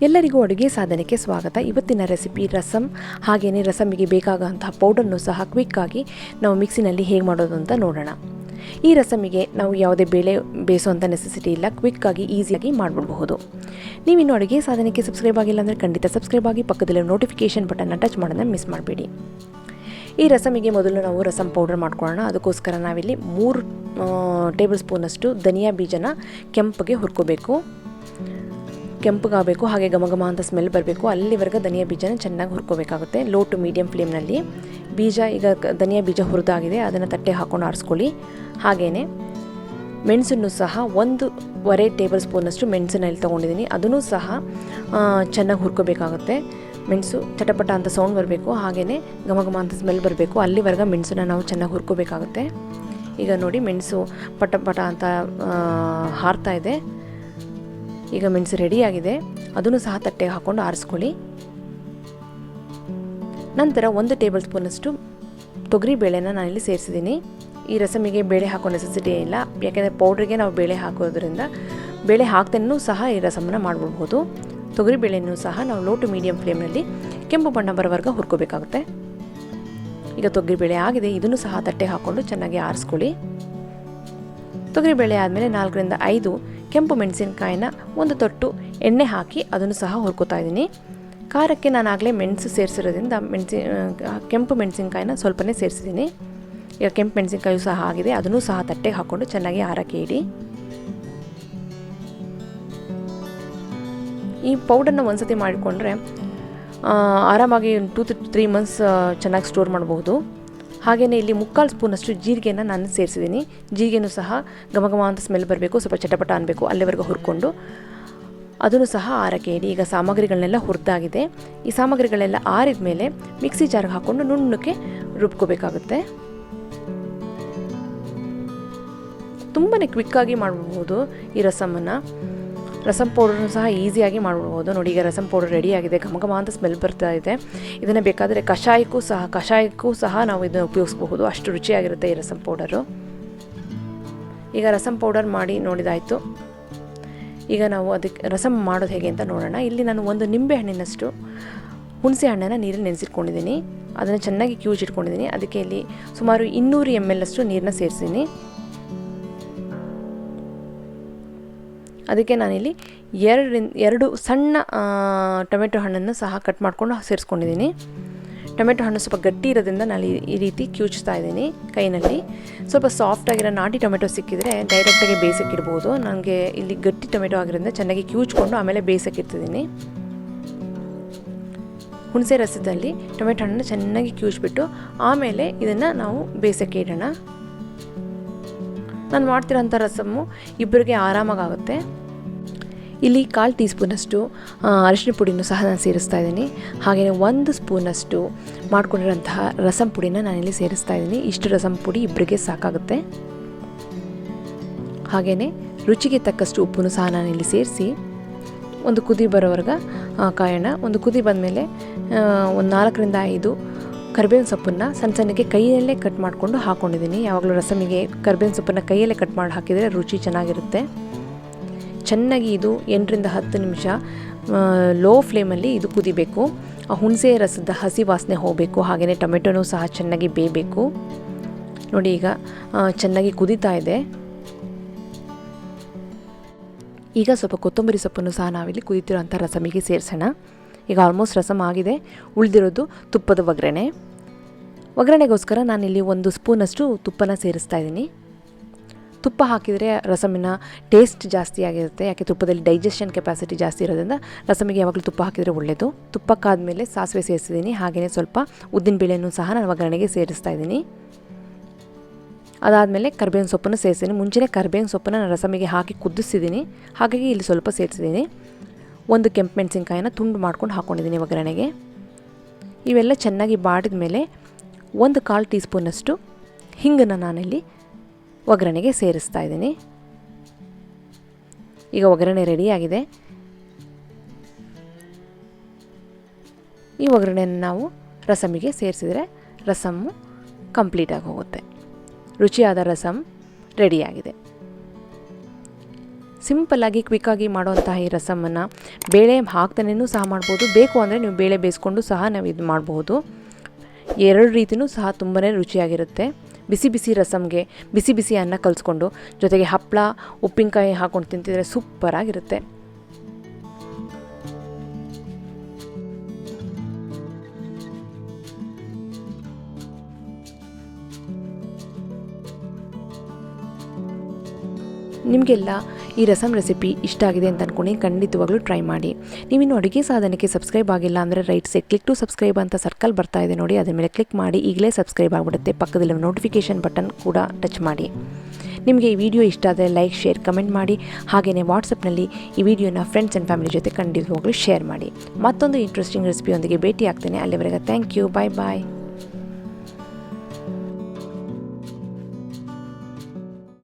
ಎಲ್ಲರಿಗೂ ಅಡುಗೆ ಸಾಧನೆಗೆ ಸ್ವಾಗತ. ಇವತ್ತಿನ ರೆಸಿಪಿ ರಸಮ್. ಹಾಗೆಯೇ ರಸಮಿಗೆ ಬೇಕಾಗುವಂತಹ ಪೌಡರ್ನು ಸಹ ಕ್ವಿಕ್ಕಾಗಿ ನಾವು ಮಿಕ್ಸಿನಲ್ಲಿ ಹೇಗೆ ಮಾಡೋದು ಅಂತ ನೋಡೋಣ. ಈ ರಸಮಿಗೆ ನಾವು ಯಾವುದೇ ಬೇಳೆ ಬೇಯಿಸುವಂಥ ನೆಸೆಸಿಟಿ ಇಲ್ಲ, ಕ್ವಿಕ್ಕಾಗಿ ಈಸಿಯಾಗಿ ಮಾಡಿಬಿಡಬಹುದು. ನೀವಿನ್ನು ಅಡುಗೆ ಸಾಧನೆಗೆ ಸಬ್ಸ್ಕ್ರೈಬ್ ಆಗಿಲ್ಲ ಅಂದರೆ ಖಂಡಿತ ಸಬ್ಸ್ಕ್ರೈಬ್ ಆಗಿ, ಪಕ್ಕದಲ್ಲಿರೋ ನೋಟಿಫಿಕೇಷನ್ ಬಟನ್ನ ಟಚ್ ಮಾಡೋದನ್ನ ಮಿಸ್ ಮಾಡಬೇಡಿ. ಈ ರಸಮಿಗೆ ಮೊದಲು ನಾವು ರಸಮ್ ಪೌಡರ್ ಮಾಡ್ಕೊಳ್ಳೋಣ. ಅದಕ್ಕೋಸ್ಕರ ನಾವಿಲ್ಲಿ 3 ಟೇಬಲ್ ಸ್ಪೂನಷ್ಟು ಧನಿಯಾ ಬೀಜನ ಕೆಂಪಗೆ ಹುರ್ಕೋಬೇಕು. ಕೆಂಪಗಾಗಬೇಕು, ಹಾಗೆ ಘಮ ಅಂತ ಸ್ಮೆಲ್ ಬರಬೇಕು. ಅಲ್ಲಿವರೆಗೆ ಧನಿಯಾ ಬೀಜನ ಚೆನ್ನಾಗಿ ಹುರ್ಕೋಬೇಕಾಗುತ್ತೆ. ಲೋ ಟು ಮೀಡಿಯಮ್ ಫ್ಲೇಮ್ನಲ್ಲಿ. ಈಗ ಧನಿಯಾ ಬೀಜ ಹುರಿದಾಗಿದೆ, ಅದನ್ನು ತಟ್ಟೆ ಹಾಕ್ಕೊಂಡು ಆರಿಸ್ಕೊಳ್ಳಿ. ಹಾಗೆಯೇ ಮೆಣಸನ್ನು ಸಹ 1.5 ಟೇಬಲ್ ಸ್ಪೂನಷ್ಟು ಮೆಣಸನ್ನ ಇಲ್ಲಿ ತೊಗೊಂಡಿದ್ದೀನಿ. ಅದನ್ನು ಸಹ ಚೆನ್ನಾಗಿ ಹುರ್ಕೋಬೇಕಾಗುತ್ತೆ. ಮೆಣಸು ಚಟಪಟ ಅಂತ ಸೌಂಡ್ ಬರಬೇಕು, ಹಾಗೆಯೇ ಘಮ ಅಂತ ಸ್ಮೆಲ್ ಬರಬೇಕು. ಅಲ್ಲಿವರೆಗೆ ಮೆಣಸನ್ನ ನಾವು ಚೆನ್ನಾಗಿ ಹುರ್ಕೋಬೇಕಾಗುತ್ತೆ. ಈಗ ನೋಡಿ, ಮೆಣಸು ಪಟ ಅಂತ ಹಾರ್ತಾ ಇದೆ. ಈಗ ಮೆಣಸು ರೆಡಿಯಾಗಿದೆ, ಅದನ್ನು ಸಹ ತಟ್ಟೆಗೆ ಹಾಕ್ಕೊಂಡು ಆರಿಸ್ಕೊಳ್ಳಿ. ನಂತರ 1 ಟೇಬಲ್ ಸ್ಪೂನಷ್ಟು ತೊಗರಿ ಬೇಳೆನ ನಾನಿಲ್ಲಿ ಸೇರಿಸಿದ್ದೀನಿ. ಈ ರಸಮಿಗೆ ಬೇಳೆ ಹಾಕೋ ನೆಸೆಸಿಟಿ ಇಲ್ಲ, ಯಾಕೆಂದರೆ ಪೌಡ್ರಿಗೆ ನಾವು ಬೇಳೆ ಹಾಕೋದ್ರಿಂದ ಬೇಳೆ ಹಾಕ್ತೇನೂ ಸಹ ಈ ರಸಮನ್ನು ಮಾಡಿಬಿಡ್ಬೋದು. ತೊಗರಿ ಬೇಳೆನೂ ಸಹ ನಾವು ಲೋ ಟು ಮೀಡಿಯಮ್ ಫ್ಲೇಮ್ನಲ್ಲಿ ಕೆಂಪು ಬಣ್ಣ ಬರೋವರೆಗೆ ಹುರ್ಕೋಬೇಕಾಗುತ್ತೆ. ಈಗ ತೊಗರಿ ಬೇಳೆ ಆಗಿದೆ, ಇದನ್ನು ಸಹ ತಟ್ಟೆಗೆ ಹಾಕ್ಕೊಂಡು ಚೆನ್ನಾಗಿ ಆರಿಸ್ಕೊಳ್ಳಿ. ತೊಗರಿ ಬೇಳೆ ಆದಮೇಲೆ 4 ರಿಂದ 5 ಕೆಂಪು ಮೆಣಸಿನಕಾಯಿನ 1 ತೊಟ್ಟು ಎಣ್ಣೆ ಹಾಕಿ ಅದನ್ನು ಸಹ ಹುರ್ಕೋತಾ ಇದ್ದೀನಿ. ಖಾರಕ್ಕೆ ನಾನು ಆಗಲೇ ಮೆಣಸು ಸೇರಿಸಿರೋದ್ರಿಂದ ಕೆಂಪು ಮೆಣಸಿನಕಾಯಿನ ಸ್ವಲ್ಪನೇ ಸೇರಿಸಿದ್ದೀನಿ. ಈಗ ಕೆಂಪು ಮೆಣಸಿನಕಾಯಿ ಸಹ ಆಗಿದೆ, ಅದನ್ನು ಸಹ ತಟ್ಟೆಗೆ ಹಾಕ್ಕೊಂಡು ಚೆನ್ನಾಗಿ ಆರಕ್ಕೆ ಇಡಿ. ಈ ಪೌಡರ್ನ ಒಂದ್ಸತಿ ಮಾಡಿಕೊಂಡ್ರೆ ಆರಾಮಾಗಿ 2 to 3 ಮಂತ್ಸ್ ಚೆನ್ನಾಗಿ ಸ್ಟೋರ್ ಮಾಡಬಹುದು. ಹಾಗೆಯೇ ಇಲ್ಲಿ 3/4 ಸ್ಪೂನಷ್ಟು ಜೀರಿಗೆನ ನಾನು ಸೇರಿಸಿದ್ದೀನಿ. ಜೀರಿಗೆನೂ ಸಹ ಘಮ ಅಂತ ಸ್ಮೆಲ್ ಬರಬೇಕು, ಸ್ವಲ್ಪ ಚಟಪಟ ಅನ್ನಬೇಕು, ಅಲ್ಲಿವರೆಗೂ ಹುರ್ಕೊಂಡು ಅದನ್ನು ಸಹ ಆರಕ್ಕೆ ಇಡಿ. ಈಗ ಸಾಮಗ್ರಿಗಳನ್ನೆಲ್ಲ ಹುರಿದಾಗಿದೆ. ಈ ಸಾಮಗ್ರಿಗಳೆಲ್ಲ ಆರಿದ ಮೇಲೆ ಮಿಕ್ಸಿ ಜಾರ್ಗೆ ಹಾಕ್ಕೊಂಡು ನುಣ್ಣಕ್ಕೆ ರುಬ್ಕೋಬೇಕಾಗುತ್ತೆ. ತುಂಬಾ ಕ್ವಿಕ್ಕಾಗಿ ಮಾಡ್ಬಿಡ್ಬೋದು ಈ ರಸಮನ್ನು. ರಸಮ್ ಪೌಡರ್ನು ಸಹ ಈಸಿಯಾಗಿ ಮಾಡಿಬಿಡ್ಬೋದು. ನೋಡಿ, ಈಗ ರಸಮ್ ಪೌಡರ್ ರೆಡಿಯಾಗಿದೆ, ಘಮ ಅಂತ ಸ್ಮೆಲ್ ಬರ್ತಾ ಇದೆ. ಇದನ್ನು ಬೇಕಾದರೆ ಕಷಾಯಕ್ಕೂ ಸಹ ನಾವು ಇದನ್ನು ಉಪಯೋಗಿಸ್ಬಹುದು, ಅಷ್ಟು ರುಚಿಯಾಗಿರುತ್ತೆ ಈ ರಸಮ್ ಪೌಡರು. ಈಗ ರಸಮ್ ಪೌಡರ್ ಮಾಡಿ ನೋಡಿದಾಯಿತು. ಈಗ ನಾವು ಅದಕ್ಕೆ ರಸಮ್ ಮಾಡೋದು ಹೇಗೆ ಅಂತ ನೋಡೋಣ. ಇಲ್ಲಿ ನಾನು 1 ನಿಂಬೆ ಹಣ್ಣಿನಷ್ಟು ಹುಣಸೆ ಹಣ್ಣನ್ನು ನೀರಲ್ಲಿ ನೆನೆಸಿಟ್ಕೊಂಡಿದ್ದೀನಿ. ಅದನ್ನು ಚೆನ್ನಾಗಿ ಕಿವುಚಿಟ್ಕೊಂಡಿದ್ದೀನಿ. ಅದಕ್ಕೆ ಇಲ್ಲಿ ಸುಮಾರು 200 ml ಅಷ್ಟು ನೀರನ್ನ ಸೇರಿಸಿದ್ದೀನಿ. ಅದಕ್ಕೆ ನಾನಿಲ್ಲಿ 2 ಸಣ್ಣ ಟೊಮೆಟೊ ಹಣ್ಣನ್ನು ಸಹ ಕಟ್ ಮಾಡಿಕೊಂಡು ಸೇರಿಸ್ಕೊಂಡಿದ್ದೀನಿ. ಟೊಮೆಟೊ ಹಣ್ಣು ಸ್ವಲ್ಪ ಗಟ್ಟಿ ಇರೋದ್ರಿಂದ ನಾನು ಈ ರೀತಿ ಕಿವುಚ್ತಾ ಇದ್ದೀನಿ ಕೈನಲ್ಲಿ. ಸ್ವಲ್ಪ ಸಾಫ್ಟಾಗಿರೋ ನಾಟಿ ಟೊಮೆಟೊ ಸಿಕ್ಕಿದರೆ ಡೈರೆಕ್ಟಾಗಿ ಬೇಯಿಸೋಕ್ಕಿಡ್ಬೋದು. ನನಗೆ ಇಲ್ಲಿ ಗಟ್ಟಿ ಟೊಮೆಟೊ ಆಗಿರೋದ್ರಿಂದ ಚೆನ್ನಾಗಿ ಕಿವುಚ್ಕೊಂಡು ಆಮೇಲೆ ಬೇಯಿಸೋಕ್ಕಿಡ್ತಿದ್ದೀನಿ. ಹುಣಸೆ ರಸದಲ್ಲಿ ಟೊಮೆಟೊ ಹಣ್ಣನ್ನು ಚೆನ್ನಾಗಿ ಕಿವುಚ್ಬಿಟ್ಟು ಆಮೇಲೆ ಇದನ್ನು ನಾವು ಬೇಯಿಸೋಕ್ಕೆ ಇಡೋಣ. ನಾನು ಮಾಡ್ತಿರೋಂಥ ರಸಮ್ಮು ಇಬ್ಬರಿಗೆ ಆರಾಮಾಗುತ್ತೆ. ಇಲ್ಲಿ 1/4 ಟೀ ಸ್ಪೂನಷ್ಟು ಅರಿಶಿನ ಪುಡಿನೂ ಸಹ ನಾನು ಸೇರಿಸ್ತಾ ಇದ್ದೀನಿ. ಹಾಗೆಯೇ 1 ಸ್ಪೂನಷ್ಟು ಮಾಡ್ಕೊಂಡಿರೋಂತಹ ರಸಮ್ ಪುಡಿನ ನಾನಿಲ್ಲಿ ಸೇರಿಸ್ತಾ ಇದ್ದೀನಿ. ಇಷ್ಟು ರಸಮ್ ಪುಡಿ ಇಬ್ಬರಿಗೆ ಸಾಕಾಗುತ್ತೆ. ಹಾಗೆಯೇ ರುಚಿಗೆ ತಕ್ಕಷ್ಟು ಉಪ್ಪನ್ನು ಸಹ ನಾನಿಲ್ಲಿ ಸೇರಿಸಿ ಒಂದು ಕುದಿ ಬರೋವರೆಗೆ ಕಾಯೋಣ. ಒಂದು ಕುದಿ ಬಂದಮೇಲೆ 4 ರಿಂದ 5 ಕರಿಬೇವಿನ ಸೊಪ್ಪನ್ನು ಸಣ್ಣಗೆ ಕೈಯಲ್ಲೇ ಕಟ್ ಮಾಡಿಕೊಂಡು ಹಾಕ್ಕೊಂಡಿದ್ದೀನಿ. ಯಾವಾಗಲೂ ರಸಮಿಗೆ ಕರಿಬೇವಿನ ಸೊಪ್ಪನ್ನು ಕೈಯಲ್ಲೇ ಕಟ್ ಮಾಡಿ ಹಾಕಿದರೆ ರುಚಿ ಚೆನ್ನಾಗಿರುತ್ತೆ. ಚೆನ್ನಾಗಿ ಇದು 8 ರಿಂದ 10 ನಿಮಿಷ ಲೋ ಫ್ಲೇಮಲ್ಲಿ ಇದು ಕುದಿಬೇಕು. ಆ ಹುಣಸೆ ರಸದ ಹಸಿ ವಾಸನೆ ಹೋಗಬೇಕು. ಹಾಗೆಯೇ ಟೊಮೆಟೊನೂ ಸಹ ಚೆನ್ನಾಗಿ ಬೇಯಬೇಕು. ನೋಡಿ, ಈಗ ಚೆನ್ನಾಗಿ ಕುದೀತಾ ಇದೆ. ಈಗ ಸ್ವಲ್ಪ ಕೊತ್ತಂಬರಿ ಸೊಪ್ಪನ್ನು ಸಹ ನಾವಿಲ್ಲಿ ಕುದೀತಿರೋಂಥ ರಸಮಿಗೆ ಸೇರಿಸೋಣ. ಈಗ ಆಲ್ಮೋಸ್ಟ್ ರಸಮ್ ಆಗಿದೆ. ಉಳಿದಿರೋದು ತುಪ್ಪದ ಒಗ್ಗರಣೆಗೋಸ್ಕರ ನಾನಿಲ್ಲಿ 1 ಸ್ಪೂನಷ್ಟು ತುಪ್ಪನ ಸೇರಿಸ್ತಾ ಇದ್ದೀನಿ. ತುಪ್ಪ ಹಾಕಿದರೆ ರಸಮಿನ ಟೇಸ್ಟ್ ಜಾಸ್ತಿ ಆಗಿರುತ್ತೆ, ಯಾಕೆ ತುಪ್ಪದಲ್ಲಿ ಡೈಜೆಷನ್ ಕೆಪಾಸಿಟಿ ಜಾಸ್ತಿ ಇರೋದ್ರಿಂದ ರಸಮಿಗೆ ಯಾವಾಗಲೂ ತುಪ್ಪ ಹಾಕಿದರೆ ಒಳ್ಳೆಯದು. ತುಪ್ಪಕ್ಕಾದಮೇಲೆ ಸಾಸಿವೆ ಸೇರಿಸಿದ್ದೀನಿ. ಹಾಗೆಯೇ ಸ್ವಲ್ಪ ಉದ್ದಿನಬೇಳೆನೂ ಸಹ ನಾನು ಒಗ್ಗರಣೆಗೆ ಸೇರಿಸ್ತಾ ಇದ್ದೀನಿ. ಅದಾದಮೇಲೆ ಕರಿಬೇವಿನ ಸೊಪ್ಪನ್ನು ಸೇರಿಸಿದ್ದೀನಿ. ಮುಂಚೆನೇ ಕರಿಬೇವಿನ ಸೊಪ್ಪನ್ನು ನಾನು ರಸಮಿಗೆ ಹಾಕಿ ಕುದಿಸಿದ್ದೀನಿ, ಹಾಗಾಗಿ ಇಲ್ಲಿ ಸ್ವಲ್ಪ ಸೇರಿಸಿದ್ದೀನಿ. 1 ಕೆಂಪು ಮೆಣಸಿನಕಾಯಿನ ತುಂಡು ಮಾಡ್ಕೊಂಡು ಹಾಕ್ಕೊಂಡಿದ್ದೀನಿ ಒಗ್ಗರಣೆಗೆ. ಇವೆಲ್ಲ ಚೆನ್ನಾಗಿ ಬಾಡಿದ ಮೇಲೆ 1/4 ಟೀ ಸ್ಪೂನಷ್ಟು ಹಿಂಗನ್ನು ನಾನಿಲ್ಲಿ ಒಗ್ಗರಣೆಗೆ ಸೇರಿಸ್ತಾ ಇದ್ದೀನಿ. ಈಗ ಒಗ್ಗರಣೆ ರೆಡಿಯಾಗಿದೆ. ಈ ಒಗ್ಗರಣೆಯನ್ನು ನಾವು ರಸಮಿಗೆ ಸೇರಿಸಿದರೆ ರಸಮ್ಮು ಕಂಪ್ಲೀಟಾಗಿ ಹೋಗುತ್ತೆ. ರುಚಿಯಾದ ರಸಮ್ ರೆಡಿಯಾಗಿದೆ. ಸಿಂಪಲ್ಲಾಗಿ ಕ್ವಿಕ್ಕಾಗಿ ಮಾಡುವಂತಹ ಈ ರಸಮನ್ನು ಬೇಳೆ ಹಾಕ್ತಾನೇನೂ ಸಹ ಮಾಡ್ಬೋದು. ಬೇಕು ಅಂದರೆ ನೀವು ಬೇಳೆ ಬೇಯಿಸ್ಕೊಂಡು ಸಹ ನಾವು ಇದು ಮಾಡಬಹುದು. ಎರಡು ರೀತಿಯೂ ಸಹ ತುಂಬಾ ರುಚಿಯಾಗಿರುತ್ತೆ. ಬಿಸಿ ಬಿಸಿ ರಸಮ್ಗೆ ಬಿಸಿ ಬಿಸಿ ಅನ್ನ ಕಲಿಸ್ಕೊಂಡು ಜೊತೆಗೆ ಹಪ್ಪಳ ಉಪ್ಪಿನಕಾಯಿ ಹಾಕ್ಕೊಂಡು ತಿಂತಿದ್ರೆ ಸೂಪರಾಗಿರುತ್ತೆ. ನಿಮಗೆಲ್ಲ ಈ ರಸಮ್ ರೆಸಿಪಿ ಇಷ್ಟ ಆಗಿದೆ ಅಂತ ಅಂದ್ಕೊಂಡು ಖಂಡಿತವಾಗ್ಲೂ ಟ್ರೈ ಮಾಡಿ. ನೀವಿನ್ನು ಅಡುಗೆ ಸಾಧನಕ್ಕೆ ಸಬ್ಸ್ಕ್ರೈಬ್ ಆಗಿಲ್ಲ ಅಂದರೆ right side click to subscribe ಅಂತ ಸರ್ಕಲ್ ಬರ್ತಾ ಇದೆ ನೋಡಿ, ಅದರ ಮೇಲೆ ಕ್ಲಿಕ್ ಮಾಡಿ ಈಗಲೇ ಸಬ್ಸ್ಕ್ರೈಬ್ ಆಗಿಬಿಡುತ್ತೆ. ಪಕ್ಕದಲ್ಲಿ ನೋಟಿಫಿಕೇಷನ್ ಬಟನ್ ಕೂಡ ಟಚ್ ಮಾಡಿ. ನಿಮಗೆ ಈ ವಿಡಿಯೋ ಇಷ್ಟ ಆದರೆ ಲೈಕ್, ಶೇರ್, ಕಮೆಂಟ್ ಮಾಡಿ. ಹಾಗೆಯೇ ವಾಟ್ಸಪ್ನಲ್ಲಿ ಈ ವಿಡಿಯೋನ ಫ್ರೆಂಡ್ಸ್ ಆ್ಯಂಡ್ ಫ್ಯಾಮಿಲಿ ಜೊತೆ ಖಂಡಿತವಾಗ್ಲೂ ಶೇರ್ ಮಾಡಿ. ಮತ್ತೊಂದು ಇಂಟ್ರೆಸ್ಟಿಂಗ್ ರೆಸಿಪಿಯೊಂದಿಗೆ ಭೇಟಿ ಆಗ್ತೇನೆ. ಅಲ್ಲಿವರೆಗೆ ಥ್ಯಾಂಕ್ ಯು, ಬಾಯ್ ಬಾಯ್.